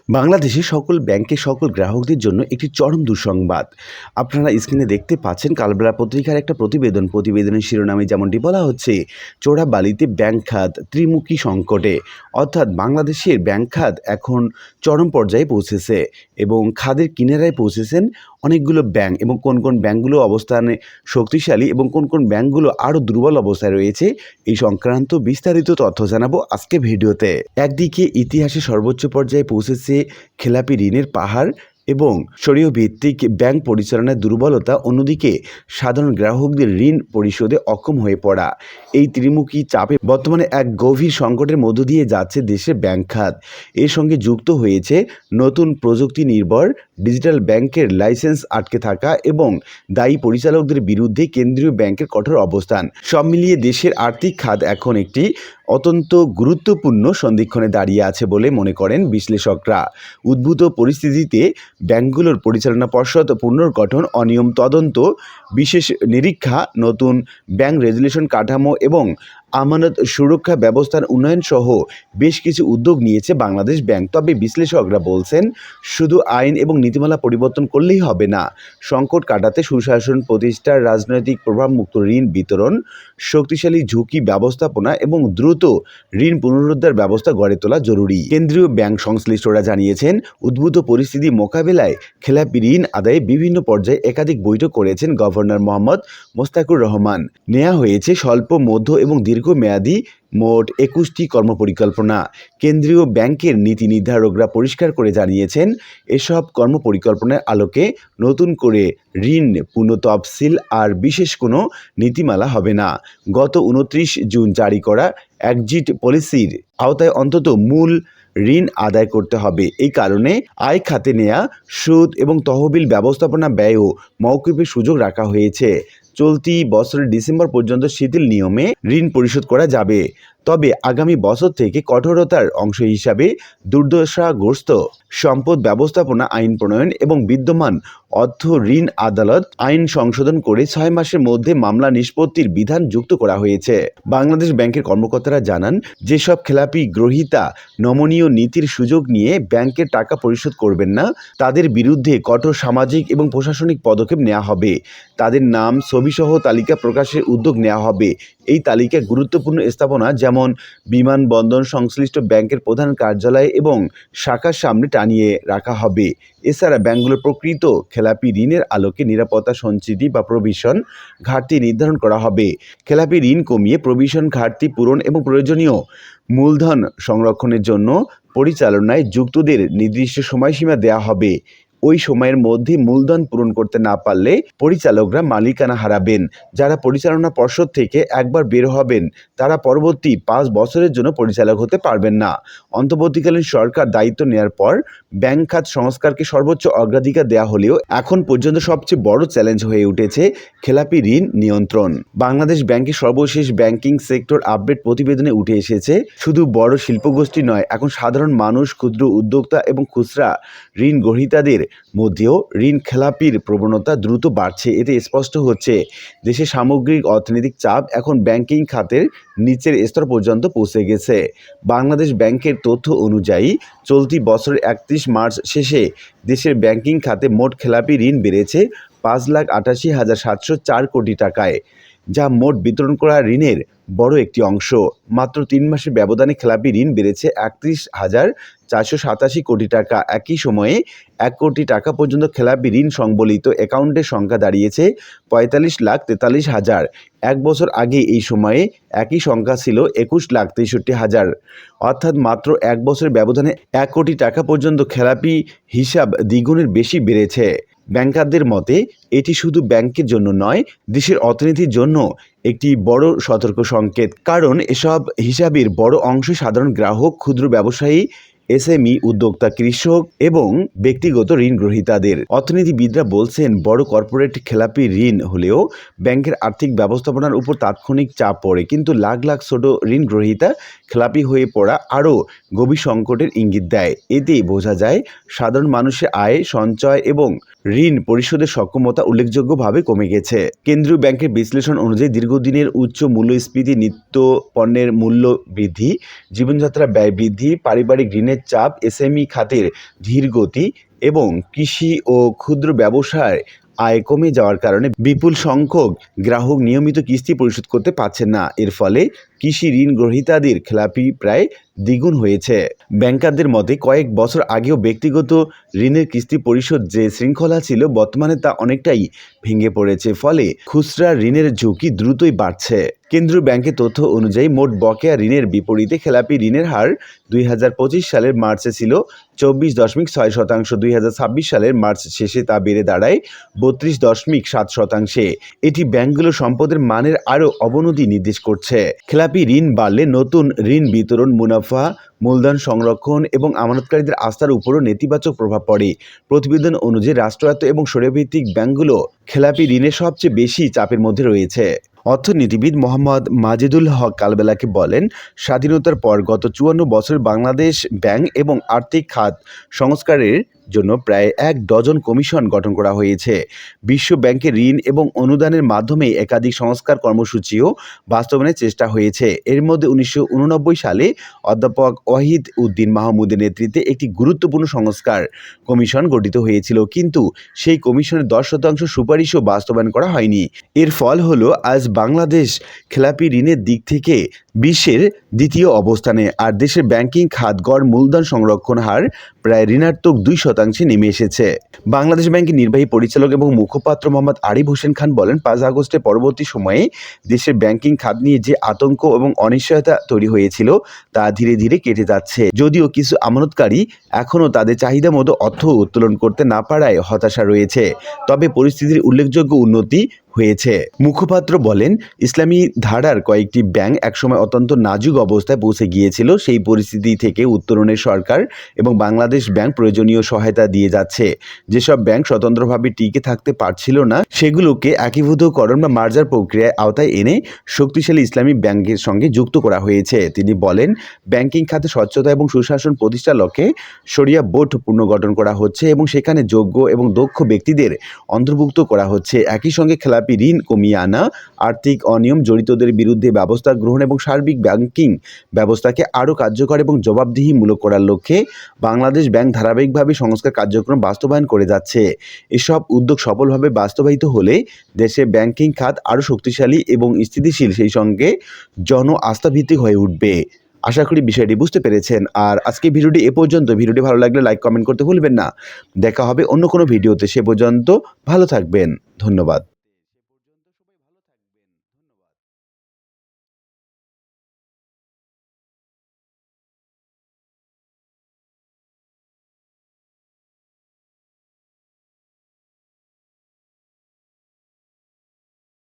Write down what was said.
বাংলাদেশে সকল ব্যাংকের সকল গ্রাহকদের জন্য একটি চরম দুঃসংবাদ। আপনারা স্ক্রিনে দেখতে পাচ্ছেন কালবেলা পত্রিকার একটা প্রতিবেদনের শিরোনামে যেমনটি বলা হচ্ছে, চোরাবালিতে ব্যাংক খাত ত্রিমুখী সংকটে। অর্থাৎ বাংলাদেশের ব্যাংক খাত এখন চরম পর্যায়ে পৌঁছেছে এবং খাদের কিনারায় পৌঁছেছেন অনেকগুলো ব্যাংক, এবং কোন কোন ব্যাংকগুলো অবস্থানে শক্তিশালী এবং কোন কোন ব্যাংকগুলো আরও দুর্বল অবস্থায় রয়েছে, এই সংক্রান্ত বিস্তারিত তথ্য জানাবো আজকে ভিডিওতে। একদিকে ইতিহাসে সর্বোচ্চ পর্যায়ে পৌঁছেছে খেলাপি ঋণের পাহাড় এবং সরিয় ভিত্তিক ব্যাংক পরিচালনায় দুর্বলতা, অন্যদিকে সাধারণ গ্রাহকদের ঋণ পরিশোধে অক্ষম হয়ে পড়া। এই ত্রিমুখী চাপে বর্তমানে এক গভীর সংকটের মধ্য দিয়ে যাচ্ছে দেশের ব্যাংক খাত। এর সঙ্গে যুক্ত হয়েছে নতুন প্রযুক্তি নির্ভর ডিজিটাল ব্যাংকের লাইসেন্স আটকে থাকা এবং দায়ী পরিচালকদের বিরুদ্ধে কেন্দ্রীয় ব্যাংকের কঠোর অবস্থান। সব মিলিয়ে দেশের আর্থিক খাত এখন একটি অত্যন্ত গুরুত্বপূর্ণ সন্ধিক্ষণে দাঁড়িয়ে আছে বলে মনে করেন বিশ্লেষকরা। উদ্ভূত পরিস্থিতিতে ব্যাংকগুলোর পরিচালনা পর্ষদ পুনর্গঠন, অনিয়ম তদন্ত, বিশেষ নিরীক্ষা, নতুন ব্যাংক রেজুলেশন কাঠামো এবং আমানত সুরক্ষা ব্যবস্থার উন্নয়ন সহ বেশ কিছু উদ্যোগ নিয়েছে বাংলাদেশ ব্যাংক। তবে বিশ্লেষকরা বলছেন, শুধু আইন এবং নীতিমালা পরিবর্তন করলেই হবে না। সংকট কাটাতে সুশাসন প্রতিষ্ঠা, রাজনৈতিক প্রভাবমুক্ত ঋণ বিতরণ, শক্তিশালী ঝুঁকি ব্যবস্থাপনা এবং দ্রুত ঋণ পুনরুদ্ধার ব্যবস্থা গড়ে তোলা জরুরি। কেন্দ্রীয় ব্যাংক সংশ্লিষ্টরা জানিয়েছেন, উদ্ভূত পরিস্থিতি মোকাবেলায় খেলাপি ঋণ আদায়ে বিভিন্ন পর্যায়ে একাধিক বৈঠক করেছেন গভর্নর মোহাম্মদ মোস্তাকুর রহমান। নেওয়া হয়েছে স্বল্প, মধ্য এবং দীর্ঘমেয়াদী মোট 21টি কর্মপরিকল্পনা। কেন্দ্রীয় ব্যাংকের নীতি নির্ধারকরা পরিষ্কার করে জানিয়েছেন, এসব কর্মপরিকল্পনার আলোকে নতুন করে ঋণ পুনঃতফসিল আর বিশেষ কোনো নীতিমালা হবে না। গত 29 জুন জারি করা এক্সিট পলিসির আওতায় অন্তত মূল ঋণ আদায় করতে হবে। এই কারণে আয় খাতে নেয়া সুদ এবং তহবিল ব্যবস্থাপনা ব্যয়ও মওকুফের সুযোগ রাখা হয়েছে। চলতি বছরের ডিসেম্বর পর্যন্ত শিথিল নিয়মে ঋণ পরিশোধ করা যাবে। তবে আগামী বছর থেকে কঠোরতার অংশ হিসাবে দুর্দশাগ্রস্ত সম্পদ ব্যবস্থাপনা আইন প্রণয়ন এবং বিদ্যমান অর্থ ঋণ আদালত আইন সংশোধন করে 6 মাসের মধ্যে মামলা নিষ্পত্তির বিধান যুক্ত করা হয়েছে। বাংলাদেশ ব্যাংকের কর্মকর্তারা জানান, যেসব খেলাপি গ্রহীতা নমনীয় নীতির সুযোগ নিয়ে ব্যাংকের টাকা পরিশোধ করবেন না, তাদের বিরুদ্ধে কঠোর সামাজিক এবং প্রশাসনিক পদক্ষেপ নেওয়া হবে। তাদের নাম, ছবিসহ তালিকা প্রকাশের উদ্যোগ নেওয়া হবে। এই তালিকায় গুরুত্বপূর্ণ স্থাপনা যেমন বিমানবন্দর, সংশ্লিষ্ট ব্যাংকের প্রধান কার্যালয় এবং শাখার সামনে টানিয়ে রাখা হবে। এছাড়া ব্যাংকগুলোর প্রকৃত খেলাপি ঋণের আলোকে নিরাপত্তা সঞ্চিতি বা প্রভিশন ঘাটতি নির্ধারণ করা হবে। খেলাপি ঋণ কমিয়ে প্রভিশন ঘাটতি পূরণ এবং প্রয়োজনীয় মূলধন সংরক্ষণের জন্য পরিচালনায় যুক্তদের নির্দিষ্ট সময়সীমা দেওয়া হবে। ওই সময়ের মধ্যে মূলধন পূরণ করতে না পারলে পরিচালকরা মালিকানা হারাবেন। যারা পরিচালনা পর্ষদ থেকে একবার বের হবেন, তারা পরবর্তী 5 বছরের জন্য পরিচালক হতে পারবেন না। অন্তর্বর্তীকালীন সরকার দায়িত্ব নেওয়ার পর ব্যাংক খাত সংস্কারকে সর্বোচ্চ অগ্রাধিকার দেওয়া হলেও এখন পর্যন্ত সবচেয়ে বড় চ্যালেঞ্জ হয়ে উঠেছে খেলাপি ঋণ নিয়ন্ত্রণ। বাংলাদেশ ব্যাংকের সর্বশেষ ব্যাংকিং সেক্টর আপডেট প্রতিবেদনে উঠে এসেছে, শুধু বড় শিল্পগোষ্ঠী নয়, এখন সাধারণ মানুষ, ক্ষুদ্র উদ্যোক্তা এবং খুচরা ঋণ গ্রহীতাদের মধ্যেও ঋণ খেলাপির প্রবণতা দ্রুত বাড়ছে। এতে স্পষ্ট হচ্ছে, দেশের সামগ্রিক অর্থনৈতিক চাপ এখন ব্যাংকিং খাতের নিচের স্তর পর্যন্ত পৌঁছে গেছে। বাংলাদেশ ব্যাংকের তথ্য অনুযায়ী চলতি বছরের 31 মার্চ শেষে দেশের ব্যাংকিং খাতে মোট খেলাপি ঋণ বেড়েছে 5,88,704 কোটি টাকায়, যা মোট বিতরণ করা ঋণের বড় একটি অংশ। মাত্র 3 মাসের ব্যবধানে খেলাপি ঋণ বেড়েছে 31,487 কোটি টাকা। একই সময়ে 1 কোটি টাকা পর্যন্ত খেলাপি ঋণ সংবলিত অ্যাকাউন্টের সংখ্যা দাঁড়িয়েছে 45,43,000। এক বছর আগে এই সময়ে একই সংখ্যা ছিল 21,63,000। অর্থাৎ মাত্র 1 বছরের ব্যবধানে 1 কোটি টাকা পর্যন্ত খেলাপি হিসাব দ্বিগুণের বেশি বেড়েছে। ব্যাংকারদের মতে, এটি শুধু ব্যাংকের জন্য নয়, দেশের অর্থনীতির জন্য একটি বড় সতর্ক সংকেত। কারণ এসব হিসাবের বড় অংশ সাধারণ গ্রাহক, ক্ষুদ্র ব্যবসায়ী, এসএমই উদ্যোক্তা, কৃষক এবং ব্যক্তিগত ঋণ গ্রহীতাদের। অর্থনীতিবিদরা বলছেন, বড় কর্পোরেট খেলাপি ঋণ হলেও ব্যাংকের আর্থিক ব্যবস্থাপনার উপর তাৎক্ষণিক চাপ পড়ে, কিন্তু লাখ লাখ ছোট ঋণ গ্রহীতা খেলাপি হয়ে পড়া আরও গভীর সংকটের ইঙ্গিত দেয়। এতেই বোঝা যায়, সাধারণ মানুষের আয়, সঞ্চয় এবং ঋণ পরিশোধের সক্ষমতা উল্লেখযোগ্যভাবে কমে গেছে। কেন্দ্রীয় ব্যাংকের বিশ্লেষণ অনুযায়ী দীর্ঘদিনের উচ্চ মূল্যস্ফীতি, নিত্য পণ্যের মূল্য বৃদ্ধি, জীবনযাত্রা ব্যয় বৃদ্ধি, পারিবারিক ঋণের ঋণের চাপ, এসএমই খাতের ধীর গতি এবং কৃষি ও ক্ষুদ্র ব্যবসায় আয় কমে যাওয়ার কারণে বিপুল সংখ্যক গ্রাহক নিয়মিত কিস্তি পরিশোধ করতে পারছেন না। এর ফলে কৃষি ঋণ গ্রহীতাদের খেলাপি প্রায় দ্বিগুণ হয়েছে। ব্যাংকারদের মতে কয়েক বছর আগেও ব্যক্তিগত ঋণের কিস্তি পরিশোধ যে শৃঙ্খলা ছিল, বর্তমানে তা অনেকটাই ভেঙে পড়েছে। ফলে খুচরা ঋণের ঝুঁকি দ্রুতই বাড়ছে। কেন্দ্রীয় ব্যাংকের তথ্য অনুযায়ী মোট বকেয়া ঋণের বিপরীতে খেলাপি ঋণের হার 2025 সালের মার্চে ছিল 24.6%। 2026 সালের মার্চ শেষে তা বেড়ে দাঁড়ায় 32.7%। এটি ব্যাংকগুলোর সম্পদের মানের আরও অবনতি নির্দেশ করছে। খেলাপি ঋণ বাড়লে নতুন ঋণ বিতরণ, মুনাফা, মূলধন সংরক্ষণ এবং আমানতকারীদের আস্থার উপরও নেতিবাচক প্রভাব পড়ে। প্রতিবেদন অনুযায়ী রাষ্ট্রায়ত্ত এবং স্বৈরভিত্তিক ব্যাংকগুলো খেলাপি ঋণের সবচেয়ে বেশি চাপের মধ্যে রয়েছে। অর্থনীতিবিদ মোহাম্মদ মাজেদুল হক কালবেলাকে বলেন, স্বাধীনতার পর গত 54 বছরে বাংলাদেশ ব্যাংক এবং আর্থিক খাত সংস্কারের জন্য প্রায় 1 ডজন কমিশন গঠন করা হয়েছে। বিশ্ব ব্যাংকের ঋণ এবং অনুদানের মাধ্যমে একাধিক সংস্কার কর্মসূচিও বাস্তবায়নের চেষ্টা হয়েছে। এর মধ্যে 1989 সালে অধ্যাপক ওয়াহিদ উদ্দিন মাহমুদের নেতৃত্বে একটি গুরুত্বপূর্ণ সংস্কার কমিশন গঠিত হয়েছিল, কিন্তু সেই কমিশনের 10% সুপারিশও বাস্তবায়ন করা হয়নি। এর ফল হলো আজ বাংলাদেশ খেলাপি ঋণের দিক থেকে বিশ্বের দ্বিতীয় অবস্থানে, আর দেশের ব্যাংকিং খাত গড় মূলধন সংরক্ষণ হার প্রায় ঋণাত্মক 2% নেমে এসেছে। বাংলাদেশ ব্যাংকের নির্বাহী পরিচালক এবং মুখপাত্র মোহাম্মদ আরিফ হোসেন খান বলেন, 5 আগস্টের পরবর্তী সময়ে দেশের ব্যাংকিং খাত নিয়ে যে আতঙ্ক এবং অনিশ্চয়তা তৈরি হয়েছিল তা ধীরে ধীরে কেটে যাচ্ছে। যদিও কিছু আমানতকারী এখনও তাদের চাহিদা মতো অর্থ উত্তোলন করতে না পারায় হতাশা রয়েছে, তবে পরিস্থিতির উল্লেখযোগ্য উন্নতি হয়েছে। মুখপাত্র বলেন, ইসলামী ধারার কয়েকটি ব্যাংক একসময় অত্যন্ত নাজুক অবস্থায় পৌঁছে গিয়েছিল। সেই পরিস্থিতি থেকে উত্তরণে সরকার এবং বাংলাদেশ ব্যাংক প্রয়োজনীয় সহায়তা দিয়ে যাচ্ছে। যেসব ব্যাংক স্বতন্ত্রভাবে টিকে থাকতে পারছিল না, সেগুলোকে একীভূতকরণ বা মার্জার প্রক্রিয়ায় আওতায় এনে শক্তিশালী ইসলামী ব্যাংকের সঙ্গে যুক্ত করা হয়েছে। তিনি বলেন, ব্যাংকিং খাতে স্বচ্ছতা এবং সুশাসন প্রতিষ্ঠার লক্ষ্যে শরিয়া বোর্ড পুনর্গঠন করা হচ্ছে এবং সেখানে যোগ্য এবং দক্ষ ব্যক্তিদের অন্তর্ভুক্ত করা হচ্ছে। একই সঙ্গে খেলাপি ঋণ কমিয়ে আনা, আর্থিক অনিয়ম জড়িতদের বিরুদ্ধে ব্যবস্থা গ্রহণ এবং সার্বিক ব্যাংকিং ব্যবস্থাকে আরও কার্যকর এবং জবাবদিহিমূলক করার লক্ষ্যে বাংলাদেশ ব্যাংক ধারাবাহিকভাবে সংস্কার কার্যক্রম বাস্তবায়ন করে যাচ্ছে। এসব উদ্যোগ সফলভাবে বাস্তবায়িত হলে দেশে ব্যাংকিং খাত আরও শক্তিশালী এবং স্থিতিশীল, সেই সঙ্গে জন আস্থাভিত্তিক হয়ে উঠবে। আশা করি বিষয়টি বুঝতে পেরেছেন। আর আজকে ভিডিওটি এ পর্যন্ত। ভিডিওটি ভালো লাগলে লাইক কমেন্ট করতে ভুলবেন না। দেখা হবে অন্য কোনো ভিডিওতে। সে পর্যন্ত ভালো থাকবেন। ধন্যবাদ।